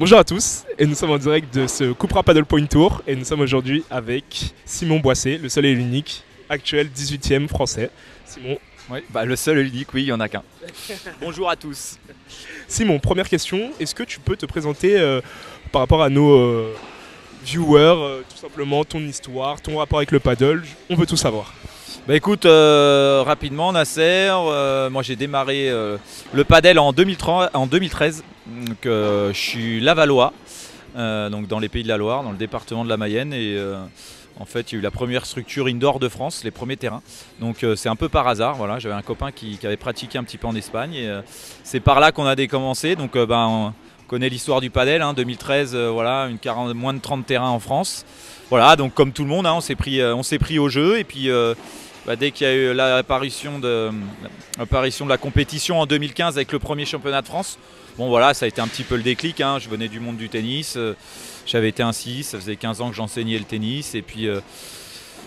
Bonjour à tous, et nous sommes en direct de ce Cupra Paddle Point Tour, et nous sommes aujourd'hui avec Simon Boissé, le seul et l'unique, actuel 18e français. Simon. Oui, le seul et l'unique, oui, il n'y en a qu'un. Bonjour à tous. Simon, première question, est-ce que tu peux te présenter par rapport à nos viewers, tout simplement ton histoire, ton rapport avec le paddle, on veut tout savoir. Écoute, rapidement Nasser, moi j'ai démarré le paddle en 2013, donc je suis lavallois, donc dans les Pays de la Loire, dans le département de la Mayenne, et en fait il y a eu la première structure indoor de France, les premiers terrains, donc c'est un peu par hasard, voilà, j'avais un copain qui avait pratiqué un petit peu en Espagne, et c'est par là qu'on a décommencé, donc on connaît l'histoire du paddle, 2013, voilà, moins de 30 terrains en France, voilà, donc comme tout le monde, on s'est pris au jeu, et puis dès qu'il y a eu l'apparition de la compétition en 2015 avec le premier championnat de France, bon voilà, ça a été un petit peu le déclic, je venais du monde du tennis, j'avais été ainsi, ça faisait 15 ans que j'enseignais le tennis, et puis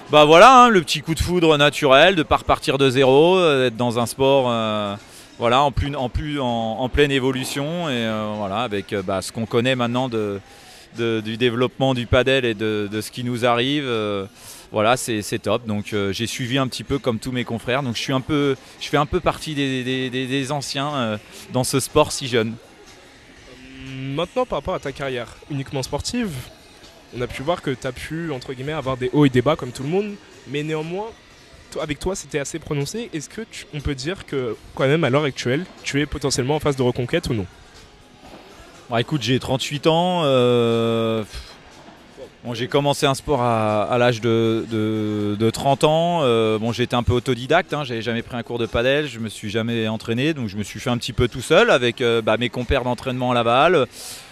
voilà, le petit coup de foudre naturel de ne pas repartir de zéro, d'être dans un sport voilà, en pleine évolution, et voilà, avec ce qu'on connaît maintenant du développement du paddle et de ce qui nous arrive. Voilà, c'est top. Donc j'ai suivi un petit peu comme tous mes confrères. Donc je fais un peu partie des anciens dans ce sport si jeune. Maintenant, par rapport à ta carrière uniquement sportive, on a pu voir que tu as pu, entre guillemets, avoir des hauts et des bas comme tout le monde. Mais néanmoins, avec toi, c'était assez prononcé. Est-ce qu'on peut dire que, quand même, à l'heure actuelle, tu es potentiellement en phase de reconquête ou non? Écoute, j'ai 38 ans. Bon, j'ai commencé un sport à l'âge de 30 ans. J'étais un peu autodidacte, j'avais jamais pris un cours de padel, je me suis jamais entraîné, donc je me suis fait un petit peu tout seul avec mes compères d'entraînement à Laval,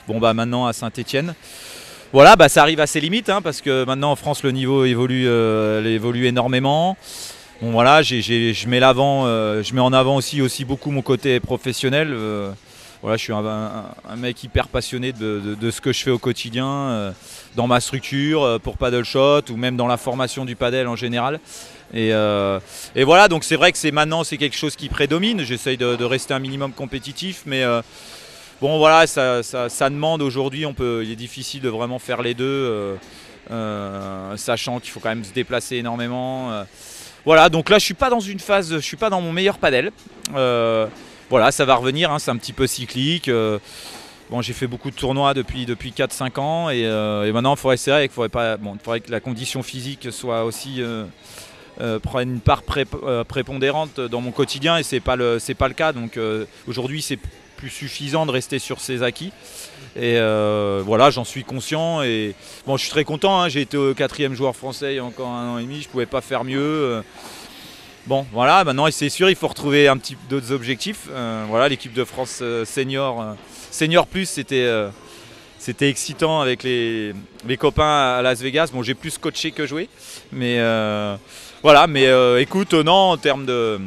maintenant à Saint-Étienne. Voilà, ça arrive à ses limites, parce que maintenant en France le niveau évolue énormément. Bon voilà, je mets en avant aussi beaucoup mon côté professionnel. Voilà, je suis un mec hyper passionné de ce que je fais au quotidien, dans ma structure, pour Paddle Shot, ou même dans la formation du paddle en général. Et voilà, donc c'est vrai que maintenant c'est quelque chose qui prédomine. J'essaye de rester un minimum compétitif, mais bon voilà, ça demande aujourd'hui, il est difficile de vraiment faire les deux, sachant qu'il faut quand même se déplacer énormément. Voilà, donc là je suis pas dans mon meilleur paddle. Voilà, ça va revenir, c'est un petit peu cyclique. J'ai fait beaucoup de tournois depuis 4-5 ans, et maintenant il faudrait que la condition physique soit aussi prenne une part prépondérante dans mon quotidien, et c'est pas le cas. Donc aujourd'hui c'est plus suffisant de rester sur ses acquis. Et voilà, j'en suis conscient, et je suis très content. J'ai été au 4e joueur français il y a encore 1 an et demi, je pouvais pas faire mieux. Bon voilà, maintenant c'est sûr, il faut retrouver d'autres objectifs. Voilà, l'équipe de France senior plus, c'était excitant avec les copains à Las Vegas. Bon, j'ai plus coaché que joué, mais voilà. Mais écoute, non, en termes de,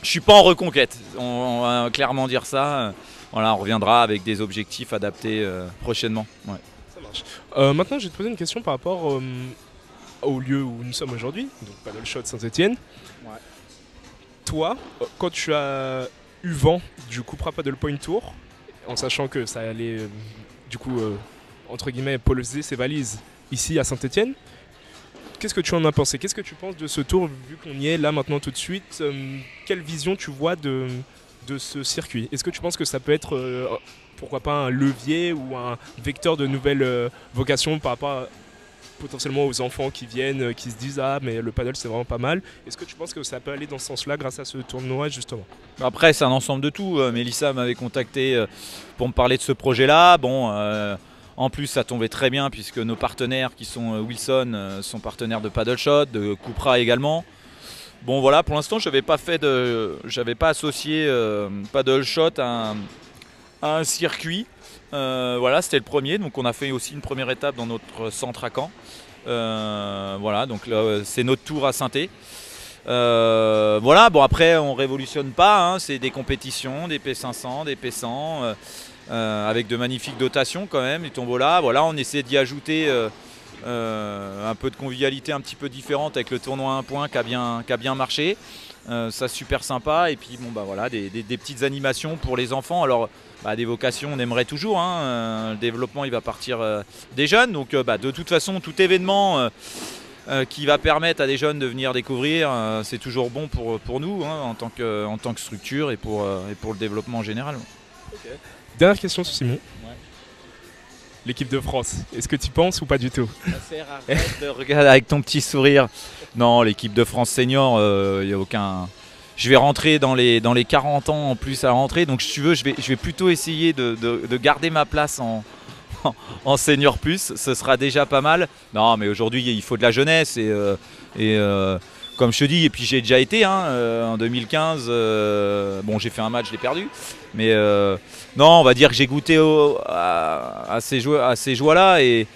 je suis pas en reconquête. On va clairement dire ça. Voilà, on reviendra avec des objectifs adaptés prochainement. Ouais. Ça marche. Maintenant, je vais te poser une question par rapport au lieu où nous sommes aujourd'hui, donc Paddle Shot Saint-Étienne. Ouais. Toi, quand tu as eu vent du Cupra Paddle Point Tour, en sachant que ça allait, entre guillemets, poser ses valises ici à Saint-Étienne, qu'est-ce que tu en as pensé? Qu'est-ce que tu penses de ce tour, vu qu'on y est là maintenant tout de suite? Quelle vision tu vois de ce circuit? Est-ce que tu penses que ça peut être, pourquoi pas, un levier ou un vecteur de nouvelles vocations par rapport à, potentiellement aux enfants qui viennent, qui se disent « Ah, mais le paddle, c'est vraiment pas mal ». Est-ce que tu penses que ça peut aller dans ce sens-là grâce à ce tournoi, justement? Après, c'est un ensemble de tout. Mélissa m'avait contacté pour me parler de ce projet-là. Bon, en plus, ça tombait très bien puisque nos partenaires qui sont Wilson sont partenaires de Paddle Shot, de Cupra également. Bon, voilà, pour l'instant, j'avais pas associé Paddle Shot à un circuit. Voilà, c'était le premier, donc on a fait aussi une première étape dans notre centre à Caen. Voilà, donc là c'est notre tour à Saint-Étienne. Voilà, bon après on révolutionne pas, c'est des compétitions, des P500, des P100, avec de magnifiques dotations quand même, les tombolas. Voilà, on essaie d'y ajouter un peu de convivialité un petit peu différente avec le tournoi 1 point qui a bien marché. Ça super sympa, et puis bon, bah, voilà, des petites animations pour les enfants. Alors bah, des vocations on aimerait toujours, hein. Le développement il va partir des jeunes, donc bah, de toute façon tout événement qui va permettre à des jeunes de venir découvrir, c'est toujours bon pour nous, hein, en tant que structure, et pour le développement en général. Okay. Dernière question sur Simon. Ouais. L'équipe de France, est-ce que tu y penses ou pas du tout? Arrête de regarder avec ton petit sourire. Non, l'équipe de France senior, il n'y a aucun... Je vais rentrer dans les 40 ans en plus à rentrer, donc si tu veux, je vais plutôt essayer de garder ma place en senior plus, ce sera déjà pas mal. Non, mais aujourd'hui il faut de la jeunesse, et comme je te dis, et puis j'ai déjà été en 2015, bon j'ai fait un match, je l'ai perdu, mais non, on va dire que j'ai goûté à ces joies-là, et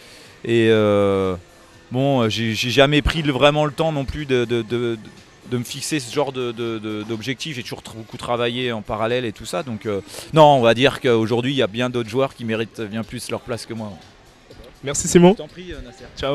bon, j'ai jamais pris vraiment le temps non plus de me fixer ce genre d'objectif. J'ai toujours beaucoup travaillé en parallèle et tout ça. Donc non, on va dire qu'aujourd'hui, il y a bien d'autres joueurs qui méritent bien plus leur place que moi. Merci Simon. Je t'en prie, Nasser. Ciao.